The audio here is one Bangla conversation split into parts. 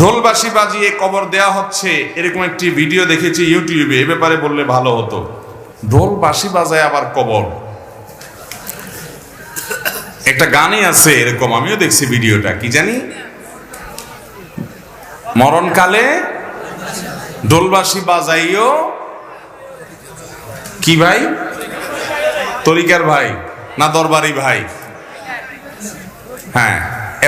ঢোলবাঁশি বাজিয়ে কবর দেয়া হচ্ছে, এরকম একটি ভিডিও দেখেছি ইউটিউবে। এ ব্যাপারে বললে ভালো হতো। ঢোলবাঁশি বাজায় আবার কবর, একটা গানই আছে এরকম, আমিও দেখছি ভিডিওটা। কি জানি, মরণকালে ঢোলবাঁশি বাজাইও কি ভাই, তরিকার ভাই না দরবারি ভাই? হ্যাঁ,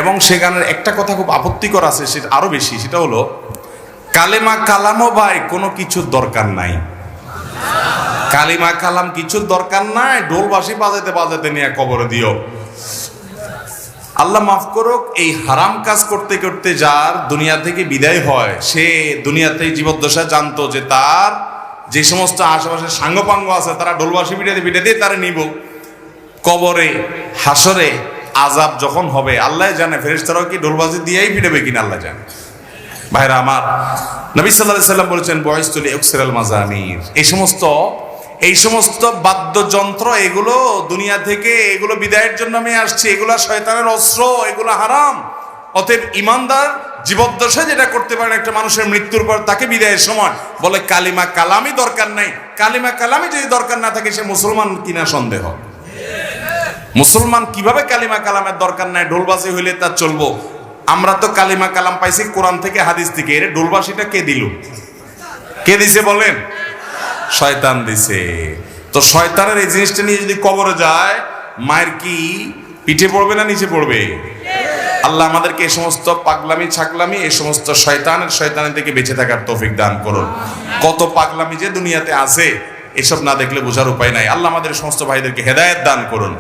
এবং সে গানের একটা কথা খুব আপত্তিকর আছে, সেটা আরো বেশি। সেটা হলো, কালেমা কালামও ভাই কোনো কিছুর দরকার নাই। কালিমা কালাম কিছুর দরকার নাই, ঢোলবাঁশি বাজাতে বাজাতে নিয়ে কবরে দিও। আল্লাহ মাফ করুক, এই হারাম কাজ করতে করতে যার দুনিয়া থেকে বিদায় হয়, সে দুনিয়াতেই জীবদ্দশা জানতো যে তার যে সমস্ত আশেপাশে সাঙ্গপাঙ্গ আছে তারা ঢোলবাঁশি পিটাতে তারা নিব কবরে, হাসরে আযাব যখন হবে আল্লাহ জানে। ফেরেশতারাও কি ঢোলবাঁশি দিয়েই পিটাবে কিনা আল্লাহ জানে। ভাইরা আমার, নবী সাল্লাল্লাহু আলাইহি সাল্লাম বলেছেন, বয়স্তুল ইউকসিরাল মাজামির, এই সমস্ত বাদ্যযন্ত্র এগুলো দুনিয়া থেকে এগুলো বিদায়ের জন্য আমি আসছি, এগুলো শয়তানের অস্ত্র, এগুলো হারাম। অতএব ইমানদার জীবদ্দশায় যেটা করতে পারেন একটা মানুষের মৃত্যুর পর তাকে বিদায়ের সময় বলে কালিমা কালামই দরকার নাই। কালিমা কালামই যদি দরকার না থাকে সে মুসলমান কিনা সন্দেহ। মুসলমান কিভাবে কালিমা কালামের দরকার নাই, ঢোলবাঁশি হইলে তা চলবো? আমরা তো কালিমা কালাম পাইছি কোরআন থেকে, হাদিস থেকে। এর ঢোলবাঁশিটা কে দিল? কে দিছে বলেন? শয়তান দিছে। তো শয়তানের এই জিনিসটা নিয়ে যদি কবরে যায়, মায়ের কি পিঠে পড়বে না নিচে পড়বে? আল্লাহ আমাদেরকে এই সমস্ত পাগলামি ছাগলামি, এই সমস্ত শয়তানের থেকে বেঁচে থাকার তৌফিক দান করুন। কত পাগলামি যে দুনিয়াতে আছে, এসব না দেখলে বোঝার উপায় নাই। আল্লাহ আমাদের সমস্ত ভাইদেরকে হেদায়েত দান করুন।